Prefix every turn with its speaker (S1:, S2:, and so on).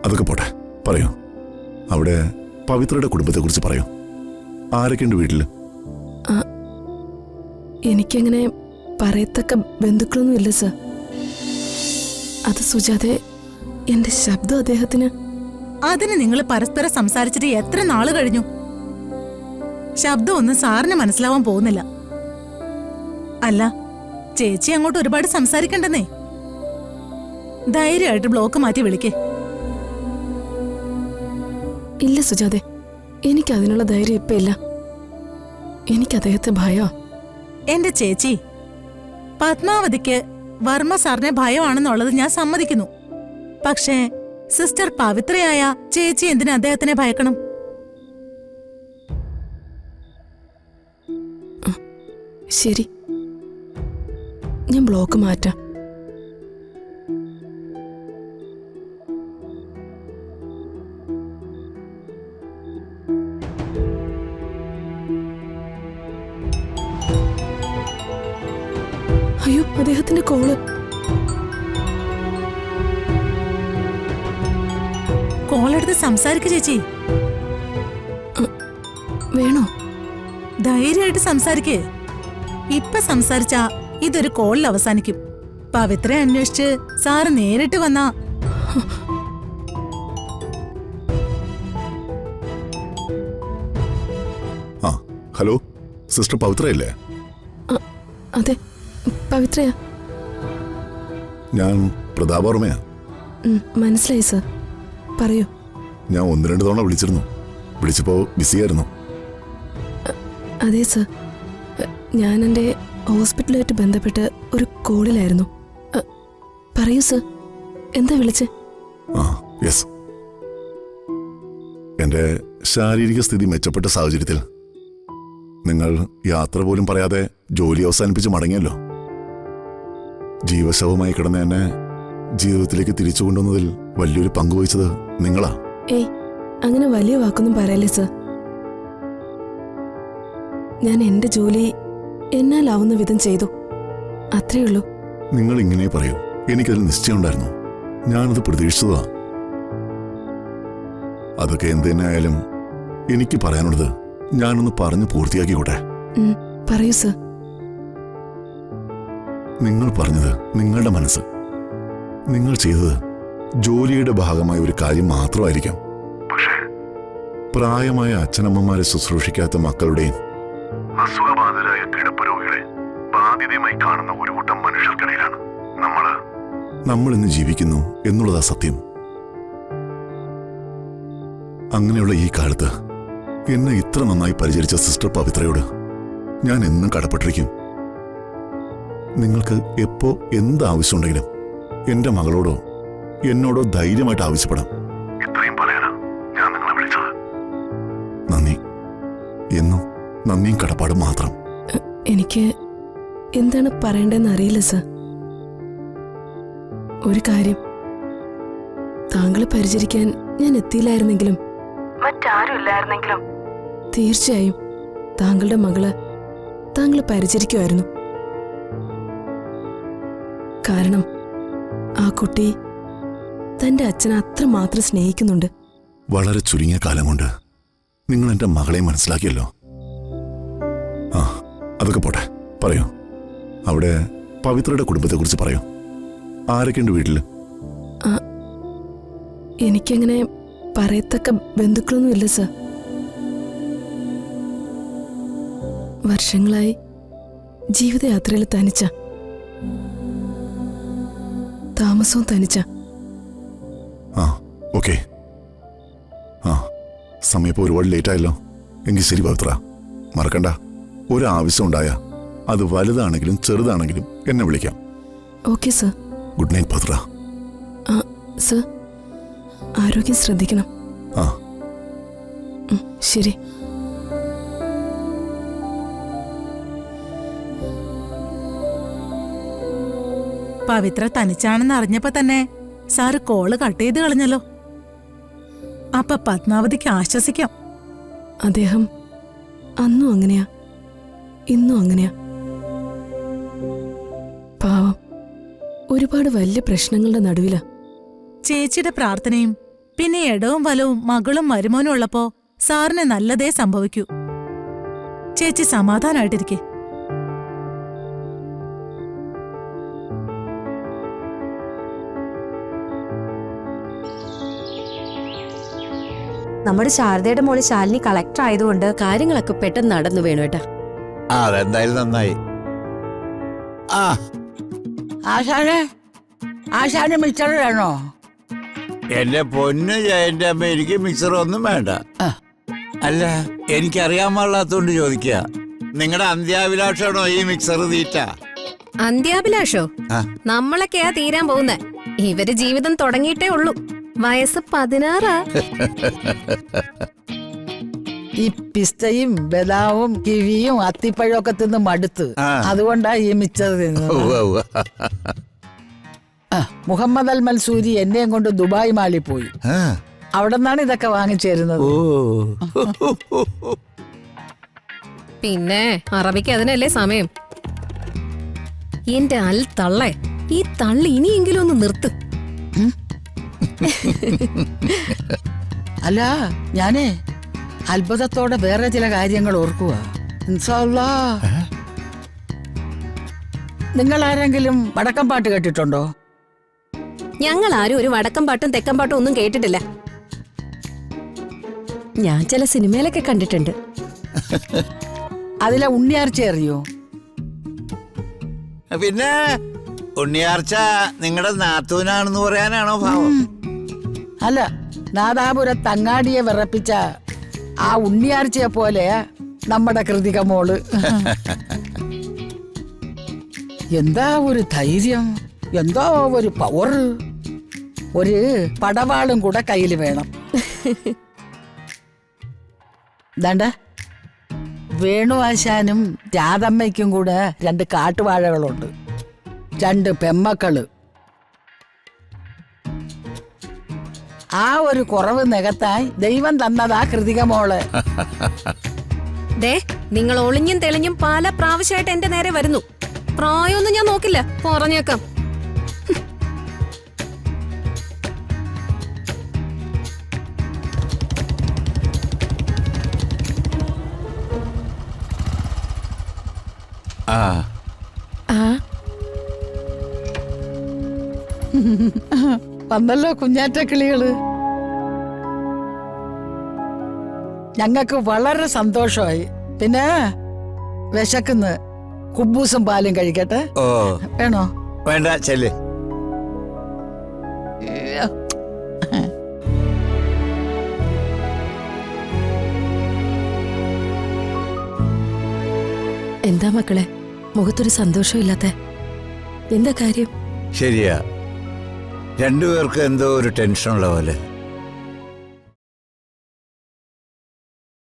S1: അതൊക്കെ പോട്ടെ, പറയൂ. അവിടെ പവിത്രയുടെ കുടുംബത്തെക്കുറിച്ച് പറയൂ. ആരൊക്കെയുണ്ട് വീട്ടിൽ?
S2: എനിക്കങ്ങനെ പറയത്തക്ക ബന്ധുക്കളൊന്നും ഇല്ല സർ. അത് സുജാതെ, എന്റെ ശബ്ദം അദ്ദേഹത്തിന്.
S3: അതിന് നിങ്ങൾ പരസ്പരം സംസാരിച്ചിട്ട് എത്ര നാള് കഴിഞ്ഞു? ശബ്ദം ഒന്നും സാറിന് മനസ്സിലാവാൻ പോകുന്നില്ല. അല്ല, ചേച്ചി അങ്ങോട്ട് ഒരുപാട് സംസാരിക്കണ്ടെന്നേ. ധൈര്യമായിട്ട് ബ്ലോക്ക് മാറ്റി വിളിക്കേ.
S2: ഇല്ല സുജാതെ, എനിക്ക് അതിനുള്ള ധൈര്യം ഇപ്പൊ ഇല്ല. എനിക്ക് അദ്ദേഹത്തെ ഭയോ.
S3: എന്റെ ചേച്ചി, പത്മാവതിക്ക് വർമ്മ സാറിനെ ഭയമാണെന്നുള്ളത് ഞാൻ സമ്മതിക്കുന്നു. പക്ഷേ സിസ്റ്റർ പവിത്രയായ ചേച്ചി എന്തിനാ അദ്ദേഹത്തിനെ ഭയക്കണം?
S2: ശരി, ഞാൻ ബ്ലോക്ക് മാറ്റാം. അയ്യോ, അദ്ദേഹത്തിന്റെ കോള്.
S3: കോളെടുത്ത് സംസാരിക്കു ചേച്ചി.
S2: വേണോ?
S3: ധൈര്യമായിട്ട് സംസാരിക്കേ. ഇപ്പൊ സംസാരിച്ചാ ഇതൊരു കോളിൽ അവസാനിക്കും. പവിത്ര അന്വേഷിച്ച് സാറ് നേരിട്ട് വന്നാ.
S1: ഹലോ, സിസ്റ്റർ പവിത്രയല്ലേ?
S2: അതെ, പവിത്രയാ.
S1: ഞാൻ പ്രതാപ വർമ്മയാ.
S2: മനസ്സിലായി സർ, പറയൂ.
S1: ഞാൻ 1-2 തവണ വിളിച്ചപ്പോ ബിസിയായിരുന്നു.
S2: അതെ സർ, ഞാൻ എൻ്റെ ഹോസ്പിറ്റലുമായിട്ട് ബന്ധപ്പെട്ട് ഒരു കോളിലായിരുന്നു. പറയൂ സർ, എന്താ വിളിച്ചേ?
S1: യെസ്, എന്റെ ശാരീരിക സ്ഥിതി മെച്ചപ്പെട്ട സാഹചര്യത്തിൽ നിങ്ങൾ യാത്ര പോലും പറയാതെ ജോലി അവസാനിപ്പിച്ച് മടങ്ങിയല്ലോ. ജീവശവമായി കിടന്ന എന്നെ ജീവിതത്തിലേക്ക് തിരിച്ചു കൊണ്ടുവന്നതിൽ വലിയൊരു പങ്കുവഹിച്ചത് നിങ്ങളാ.
S2: ഏയ്, അങ്ങനെ വലിയ വാക്കൊന്നും പറയല്ലേ സർ. ഞാൻ എന്റെ ജോലി എന്നാലാവുന്ന വിധം ചെയ്തു, അത്രേ ഉള്ളൂ.
S1: നിങ്ങൾ ഇങ്ങനെ പറയൂ, എനിക്കതിൽ നിശ്ചയമുണ്ടായിരുന്നു. ഞാനത് പ്രതീക്ഷിച്ചതാ. അതൊക്കെ എന്ത് തന്നെ ആയാലും എനിക്ക് പറയാനുള്ളത് ഞാനൊന്ന് പറഞ്ഞു പൂർത്തിയാക്കിക്കോട്ടെ.
S2: പറയൂ സർ.
S1: നിങ്ങൾ പറഞ്ഞത് നിങ്ങളുടെ മനസ്സ്. നിങ്ങൾ ചെയ്തത് ജോലിയുടെ ഭാഗമായ ഒരു കാര്യം മാത്രമായിരിക്കാം. പക്ഷേ പ്രായമായ അച്ഛനമ്മമാരെ ശുശ്രൂഷിക്കാത്ത മക്കളുടെയും അസുഖബാധിതരായ കിടപ്പ് രോഗികളെ ബാധ്യതയുമായി കാണുന്ന ഒരു കൂട്ടം മനുഷ്യർക്കിടയിലാണ് നമ്മൾ ഇന്ന് ജീവിക്കുന്നു എന്നുള്ളതാ സത്യം. അങ്ങനെയുള്ള ഈ കാലത്ത് എന്നെ ഇത്ര നന്നായി പരിചരിച്ച സിസ്റ്റർ പവിത്രയോട് ഞാൻ എന്നും കടപ്പെട്ടിരിക്കും. നിങ്ങൾക്ക് എപ്പോ എന്താവശ്യമുണ്ടെങ്കിലും എന്റെ മകളോടോ എന്നോടോ ധൈര്യമായിട്ട് ആവശ്യപ്പെടാം. ഇത്രയും പറയാനാ ഞാൻ നിങ്ങളെ വിളിച്ചത്. നന്ദി. എന്നും നന്ദിയും കടപ്പാടും മാത്രം.
S2: എനിക്ക് എന്താണ് പറയേണ്ടതെന്ന് അറിയില്ല സർ. ഒരു കാര്യം, താങ്കളെ പരിചരിക്കാൻ ഞാൻ എത്തിയില്ലായിരുന്നെങ്കിലും മറ്റാരും ഇല്ലായിരുന്നെങ്കിലും തീർച്ചയായും താങ്കളുടെ മകള് താങ്കളെ പരിചരിക്കുമായിരുന്നു. കാരണം ആ കുട്ടി തന്റെ അച്ഛനെ അത്രമാത്രം സ്നേഹിക്കുന്നുണ്ട്.
S1: വളരെ ചുരുങ്ങിയ കാലം കൊണ്ട് നിങ്ങൾ എന്റെ മകളെ മനസ്സിലാക്കിയല്ലോ. അതൊക്കെ പോട്ടെ, പറയൂ. അവിടെ പവിത്രയുടെ കുടുംബത്തെക്കുറിച്ച് പറയൂ. ആരൊക്കെയുണ്ട് വീട്ടിൽ?
S2: എനിക്കങ്ങനെ പറയത്തക്ക ബന്ധുക്കളൊന്നും ഇല്ല സർ. വർഷങ്ങളായി ജീവിതയാത്രയിൽ തനിച്ച, താമസവും തനിച്ച.
S1: ഓക്കെ. സമയം ഇപ്പോൾ ഒരുപാട് ലേറ്റ് ആയല്ലോ. എങ്കിൽ ശരി പവിത്ര, മറക്കണ്ട, ഒരാവശ്യം ഉണ്ടായ അത് വലുതാണെങ്കിലും ചെറുതാണെങ്കിലും എന്നെ വിളിക്കാം.
S2: Okay sir.
S1: ഗുഡ് നൈറ്റ് പവിത്ര.
S2: സർ, ആരോഗ്യം ശ്രദ്ധിക്കണം. ശരി.
S3: പവിത്ര തനിച്ചാണെന്ന് അറിഞ്ഞപ്പോ തന്നെ സാറ് കോള് കട്ട് ചെയ്ത് കളഞ്ഞല്ലോ. അപ്പൊ പത്മാവതിക്ക് ആശ്വസിക്കാം.
S2: അദ്ദേഹം അന്നും അങ്ങനെയാ, ഇന്നും അങ്ങനെയാ. പാവം, ഒരുപാട് വലിയ പ്രശ്നങ്ങളുടെ നടുവിലാ.
S3: ചേച്ചിയുടെ പ്രാർത്ഥനയും പിന്നെ ഇടവും വലവും മകളും മരുമോനും ഉള്ളപ്പോ സാറിന് നല്ലതേ സംഭവിക്കൂ. ചേച്ചി സമാധാനായിട്ടിരിക്കെ.
S4: നമ്മുടെ ശാരദയുടെ മോള് ശാലിനി കളക്ടർ ആയതുകൊണ്ട് കാര്യങ്ങളൊക്കെ പെട്ടെന്ന് നടന്നു വേണുവേട്ടാ.
S5: അതെന്തായാലും നന്നായി. ആ
S6: ആശാന് മിക്സർ വേണോ?
S5: എന്റെ പൊന്ന് ജയന്റെ അമ്മ, എനിക്ക് മിക്സർ ഒന്നും വേണ്ട. അല്ല, എനിക്കറിയാൻ പാടില്ലാത്തോണ്ട് ചോദിക്കുക. നിങ്ങളുടെ അന്ത്യാഭിലാഷമാണോ ഈ മിക്സർ തീറ്റ?
S7: അന്ത്യാഭിലാഷോ?
S5: ആ.
S7: നമ്മളൊക്കെയാ തീരാൻ പോകുന്നേ. ഇവര് ജീവിതം തുടങ്ങിയിട്ടേ ഉള്ളൂ. വയസ്സ് 16.
S6: ഈ പിസ്തയും ബദാമും കിവിയും അത്തിപ്പഴമൊക്കെ തിന്ന് മടുത്ത്,
S5: ആ.
S6: അതുകൊണ്ടാ ഈ മിക്സർ തിന്നത്.
S5: ഉവ്വ് ഉവ്വ്.
S6: മുഹമ്മദ് അൽ മൻസൂരി എന്നെയും കൊണ്ട് ദുബായ് മാളിൽ പോയി.
S5: ആ.
S6: അവിടെ നിന്നാണ് ഇതൊക്കെ വാങ്ങിച്ചേരുന്നത്.
S5: ഓ.
S7: പിന്നെ അറബിക്ക് അതിനല്ലേ സമയം. എന്റെ അൽ തള്ളേ, ഈ തള്ളി ഇനിയെങ്കിലും ഒന്ന് നിർത്ത്.
S6: അല്ല, ഞാനേ അത്ഭുതത്തോടെ വേറെ ചില കാര്യങ്ങൾ ഓർക്കുക. ഇൻഷാ അല്ലാ. നിങ്ങൾ ആരെങ്കിലും വടക്കം പാട്ട് കേട്ടിട്ടുണ്ടോ?
S7: ഞങ്ങൾ ആരും ഒരു വടക്കം പാട്ടും തെക്കം പാട്ടും ഒന്നും കേട്ടിട്ടില്ല.
S4: ഞാൻ ചില സിനിമയിലൊക്കെ കണ്ടിട്ടുണ്ട്.
S6: അതിലെ ഉണ്ണിയാർച്ച അറിയോ?
S5: പിന്നെ ഉണ്ണിയാർച്ച നിങ്ങളുടെ നാത്തൂനാണെന്ന് പറയാനാണോ ഭാവം?
S6: അല്ല, നാദാപുരത്ത് അങ്ങാടിയെ വിറപ്പിച്ച ആ ഉണ്ണിയാർച്ചയെ പോലെ നമ്മുടെ കൃതിക മോള്. എന്താ ഒരു ധൈര്യം, എന്താ ഒരു പവർ. ഒരു പടവാളും കൂടെ കയ്യിൽ വേണം. ദാണ്ട വേണു ആശാനും രാധമ്മയ്ക്കും കൂടെ 2 കാട്ടുവാഴകളുണ്ട്, 2 പെമ്മക്കള്. ആ ഒരു കുറവ് നികത്താൻ ദൈവം തന്നതാ കൃതിക മോള്.
S7: ദേ, നിങ്ങൾ ഒളിഞ്ഞും തെളിഞ്ഞും പല പ്രാവശ്യമായിട്ട് എന്റെ നേരെ വരുന്നു. പ്രായമൊന്നും ഞാൻ നോക്കില്ല, പറഞ്ഞേക്കാം.
S5: ആ.
S6: വന്നല്ലോ കുഞ്ഞാറ്റ കിളികള്. ഞങ്ങൾക്ക് വളരെ സന്തോഷമായി. പിന്നെ വിശക്കുന്ന്, കുബൂസും പാലും കഴിക്കട്ടെ.
S5: ഓ,
S6: വേണോ?
S5: വേണ്ട, ചെല്ല്.
S2: എന്താ മക്കളെ, മുഖത്തൊരു സന്തോഷമില്ലാത്ത? എന്താ കാര്യം?
S5: ശരിയാ, രണ്ടുപേർക്ക് എന്തോ ഒരു ടെൻഷനുള്ള പോലെ.